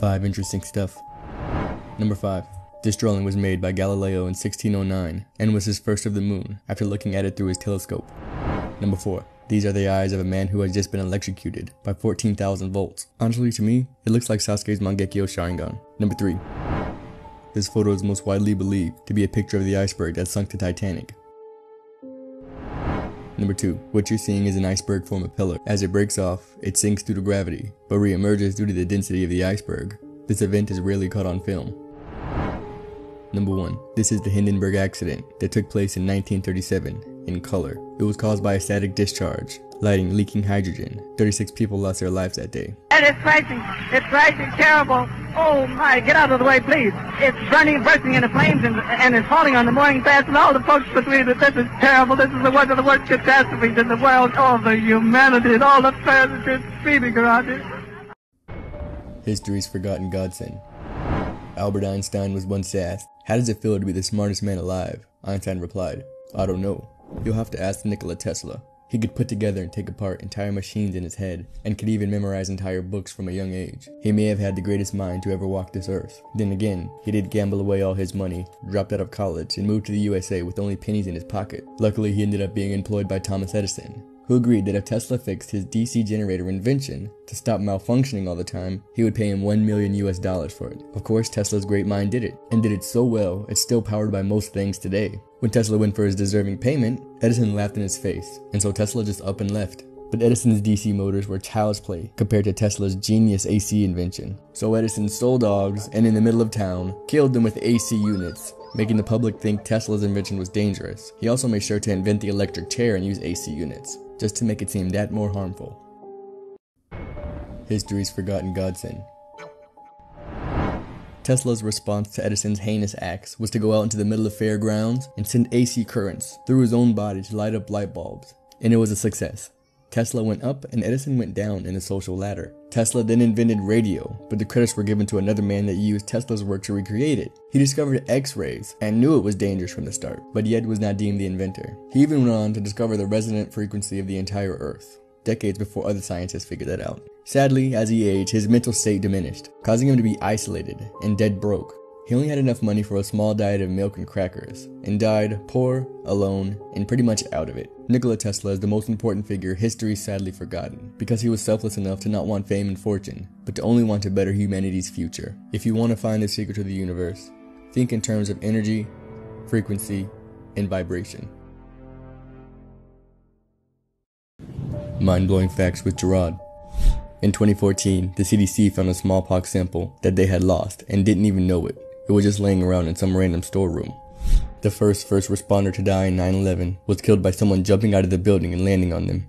5 interesting stuff. Number 5. This drawing was made by Galileo in 1609 and was his first of the moon after looking at it through his telescope. Number 4. These are the eyes of a man who has just been electrocuted by 14,000 volts. Honestly, to me, it looks like Sasuke's Mangekyo Sharingan. Number 3. This photo is most widely believed to be a picture of the iceberg that sunk the Titanic. Number 2. What you're seeing is an iceberg form a pillar. As it breaks off, it sinks due to gravity, but re-emerges due to the density of the iceberg. This event is rarely caught on film. Number 1. This is the Hindenburg accident that took place in 1937, in color. It was caused by a static discharge, lighting leaking hydrogen. 36 people lost their lives that day. And it's crashing terrible. Oh my, get out of the way, please. It's bursting into flames and it's falling on the mooring mast and all the folks between it. This is terrible. This is one of the worst catastrophes in the world. All the humanity and all the prayers that you're speeding around it. History's forgotten Godsend. Albert Einstein was once asked, "How does it feel to be the smartest man alive?" Einstein replied, "I don't know. You'll have to ask Nikola Tesla." He could put together and take apart entire machines in his head, and could even memorize entire books from a young age. He may have had the greatest mind to ever walk this earth. Then again, he did gamble away all his money, dropped out of college, and moved to the USA with only pennies in his pocket. Luckily, he ended up being employed by Thomas Edison, who agreed that if Tesla fixed his DC generator invention to stop malfunctioning all the time, he would pay him $1 million for it. Of course, Tesla's great mind did it, and did it so well, it's still powered by most things today. When Tesla went for his deserving payment, Edison laughed in his face, and so Tesla just up and left. But Edison's DC motors were child's play compared to Tesla's genius AC invention. So Edison stole dogs, and in the middle of town, killed them with AC units, making the public think Tesla's invention was dangerous. He also made sure to invent the electric chair and use AC units, just to make it seem that more harmful. History's forgotten Godsend. Tesla's response to Edison's heinous acts was to go out into the middle of fairgrounds and send AC currents through his own body to light up light bulbs, and it was a success. Tesla went up and Edison went down in the social ladder. Tesla then invented radio, but the credits were given to another man that used Tesla's work to recreate it. He discovered X-rays and knew it was dangerous from the start, but yet was not deemed the inventor. He even went on to discover the resonant frequency of the entire Earth, decades before other scientists figured that out. Sadly, as he aged, his mental state diminished, causing him to be isolated and dead broke. He only had enough money for a small diet of milk and crackers, and died poor, alone, and pretty much out of it. Nikola Tesla is the most important figure history sadly forgotten, because he was selfless enough to not want fame and fortune, but to only want to better humanity's future. If you want to find the secret to the universe, think in terms of energy, frequency, and vibration. Mind-blowing facts with Jearrod. In 2014, the CDC found a smallpox sample that they had lost and didn't even know it. It was just laying around in some random storeroom. The first responder to die in 9/11 was killed by someone jumping out of the building and landing on them.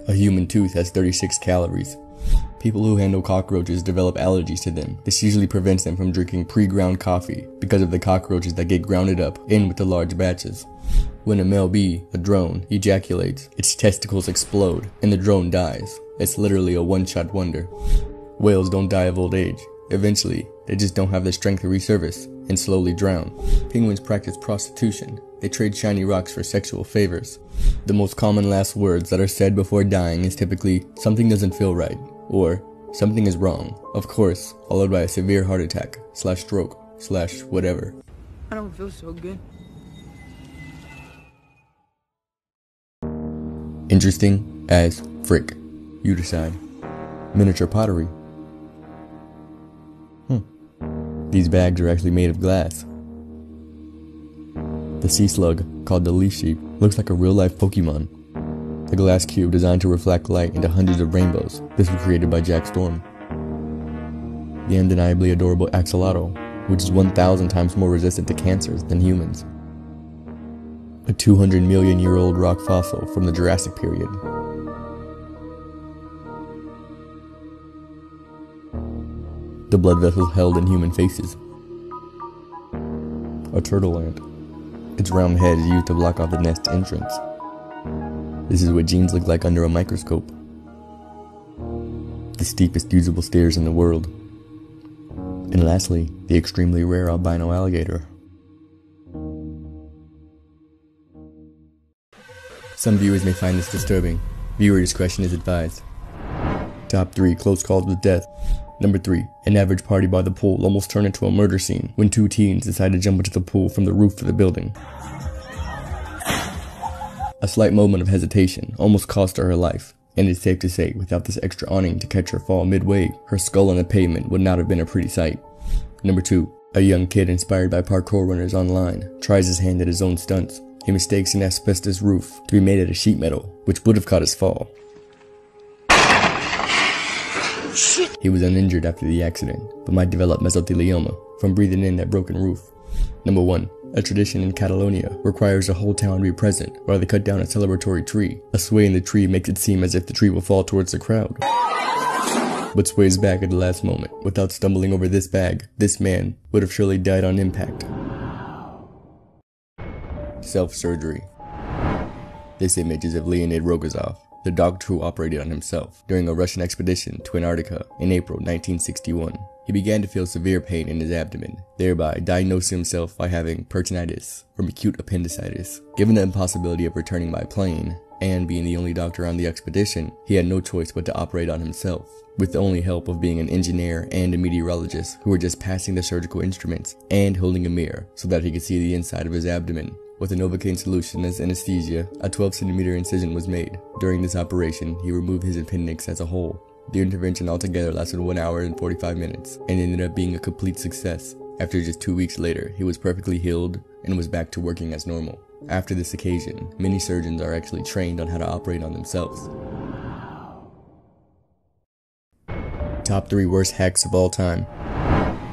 A human tooth has 36 calories. People who handle cockroaches develop allergies to them. This usually prevents them from drinking pre-ground coffee because of the cockroaches that get grounded up in with the large batches. When a male bee, a drone, ejaculates, its testicles explode and the drone dies. It's literally a one-shot wonder. Whales don't die of old age. Eventually, they just don't have the strength to resurface and slowly drown. Penguins practice prostitution. They trade shiny rocks for sexual favors. The most common last words that are said before dying is typically, "something doesn't feel right," or "something is wrong," of course, followed by a severe heart attack, /stroke, /whatever. I don't feel so good. Interesting as frick. You decide. Miniature pottery. These bags are actually made of glass. The sea slug, called the leaf sheep, looks like a real-life Pokemon. The glass cube designed to reflect light into hundreds of rainbows. This was created by Jack Storm. The undeniably adorable axolotl, which is 1,000 times more resistant to cancers than humans. A 200 million year old rock fossil from the Jurassic period. The blood vessels held in human faces. A turtle ant. Its round head is used to block off the nest entrance. This is what genes look like under a microscope. The steepest usable stairs in the world. And lastly, the extremely rare albino alligator. Some viewers may find this disturbing. Viewer discretion is advised. Top 3 close calls with death. Number 3. An average party by the pool almost turned into a murder scene when 2 teens decided to jump into the pool from the roof of the building. A slight moment of hesitation almost cost her life, and it's safe to say without this extra awning to catch her fall midway, her skull on the pavement would not have been a pretty sight. Number 2. A young kid inspired by parkour runners online tries his hand at his own stunts. He mistakes an asbestos roof to be made out of sheet metal, which would have caught his fall. He was uninjured after the accident, but might develop mesothelioma from breathing in that broken roof. Number 1. A tradition in Catalonia requires the whole town to be present while they cut down a celebratory tree. A sway in the tree makes it seem as if the tree will fall towards the crowd, but sways back at the last moment. Without stumbling over this bag, this man would have surely died on impact. Self-surgery. This image is of Leonid Rogozov, the doctor who operated on himself during a Russian expedition to Antarctica in April 1961. He began to feel severe pain in his abdomen, thereby diagnosing himself by having peritonitis from acute appendicitis. Given the impossibility of returning by plane, and being the only doctor on the expedition, he had no choice but to operate on himself, with the only help of being an engineer and a meteorologist who were just passing the surgical instruments and holding a mirror so that he could see the inside of his abdomen. With a Novocaine solution as anesthesia, a 12cm incision was made. During this operation, he removed his appendix as a whole. The intervention altogether lasted 1 hour and 45 minutes and ended up being a complete success. After just 2 weeks later, he was perfectly healed and was back to working as normal. After this occasion, many surgeons are actually trained on how to operate on themselves. Top 3 worst hacks of all time.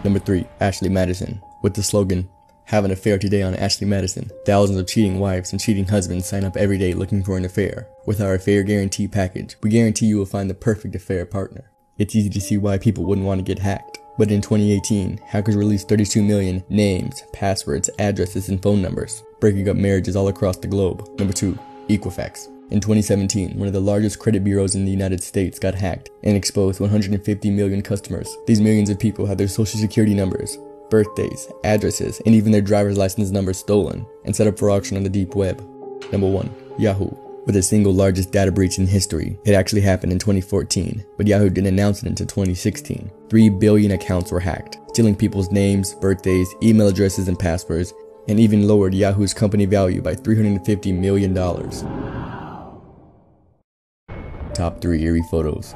Number 3. Ashley Madison. With the slogan, "Have an affair today on Ashley Madison." Thousands of cheating wives and cheating husbands sign up every day looking for an affair. With our Affair Guarantee package, we guarantee you will find the perfect affair partner. It's easy to see why people wouldn't want to get hacked. But in 2018, hackers released 32 million names, passwords, addresses, and phone numbers, breaking up marriages all across the globe. Number 2. Equifax. In 2017, one of the largest credit bureaus in the United States got hacked and exposed 150 million customers. These millions of people had their social security numbers, birthdays, addresses, and even their driver's license numbers stolen and set up for auction on the deep web. Number 1. Yahoo. With the single largest data breach in history, it actually happened in 2014, but Yahoo didn't announce it until 2016. 3 billion accounts were hacked, stealing people's names, birthdays, email addresses, and passwords, and even lowered Yahoo's company value by $350 million. Top 3 eerie photos.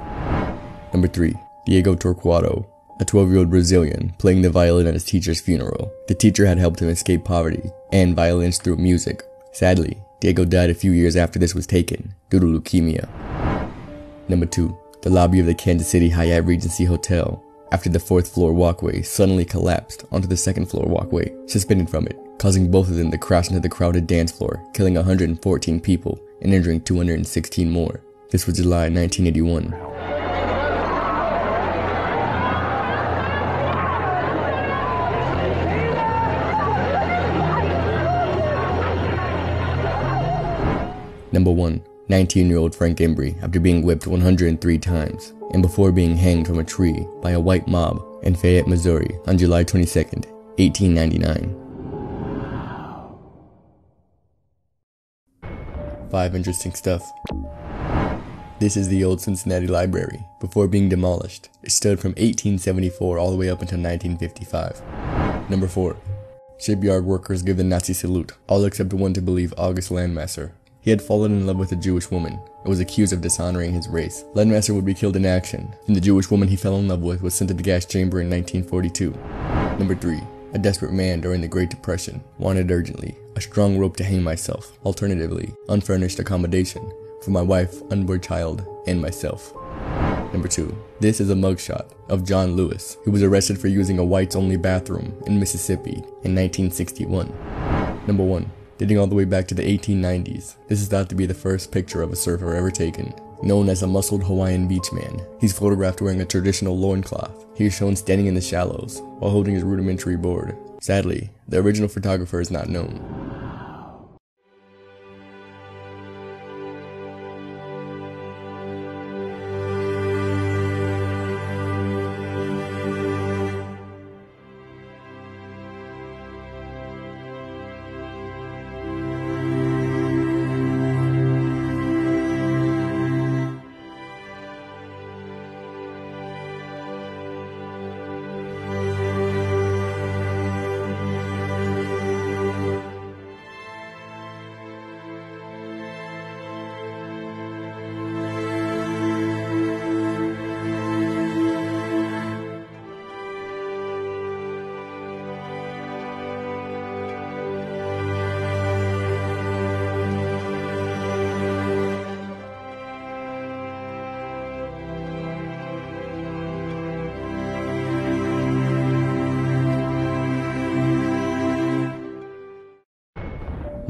Number 3. Diego Torquato. A 12-year-old Brazilian playing the violin at his teacher's funeral. The teacher had helped him escape poverty and violence through music. Sadly, Diego died a few years after this was taken due to leukemia. Number 2. The lobby of the Kansas City Hyatt Regency Hotel. After the 4th floor walkway suddenly collapsed onto the 2nd floor walkway, suspended from it, causing both of them to crash into the crowded dance floor, killing 114 people and injuring 216 more. This was July 1981. Number 1. 19-year-old Frank Embry after being whipped 103 times and before being hanged from a tree by a white mob in Fayette, Missouri on July 22nd, 1899. 5 interesting stuff. This is the old Cincinnati Library. Before being demolished, it stood from 1874 all the way up until 1955. Number 4. Shipyard workers give the Nazi salute, all except one to believe August Landmasser. He had fallen in love with a Jewish woman and was accused of dishonoring his race. Landmasser would be killed in action, and the Jewish woman he fell in love with was sent to the gas chamber in 1942. Number 3. A desperate man during the Great Depression wanted urgently a strong rope to hang myself, alternatively, unfurnished accommodation for my wife, unborn child, and myself. Number 2. This is a mugshot of John Lewis, who was arrested for using a whites-only bathroom in Mississippi in 1961. Number 1. Dating all the way back to the 1890s, this is thought to be the first picture of a surfer ever taken. Known as a muscled Hawaiian beach man, he's photographed wearing a traditional loincloth. He is shown standing in the shallows while holding his rudimentary board. Sadly, the original photographer is not known.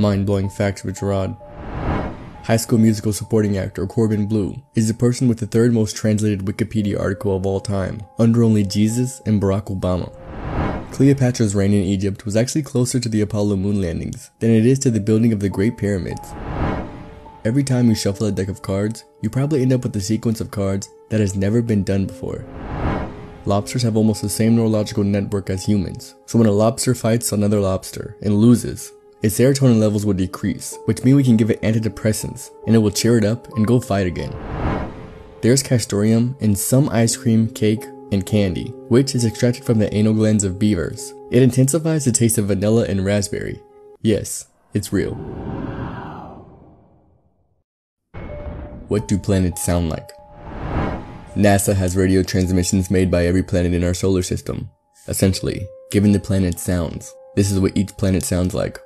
Mind-blowing facts with Jearrod. High School Musical supporting actor Corbin Bleu is the person with the third most translated Wikipedia article of all time, under only Jesus and Barack Obama. Cleopatra's reign in Egypt was actually closer to the Apollo moon landings than it is to the building of the Great Pyramids. Every time you shuffle a deck of cards, you probably end up with a sequence of cards that has never been done before. Lobsters have almost the same neurological network as humans, so when a lobster fights another lobster and loses, its serotonin levels will decrease, which means we can give it antidepressants, and it will cheer it up and go fight again. There's castoreum in some ice cream, cake, and candy, which is extracted from the anal glands of beavers. It intensifies the taste of vanilla and raspberry. Yes, it's real. What do planets sound like? NASA has radio transmissions made by every planet in our solar system. Essentially, giving the planet sounds. This is what each planet sounds like.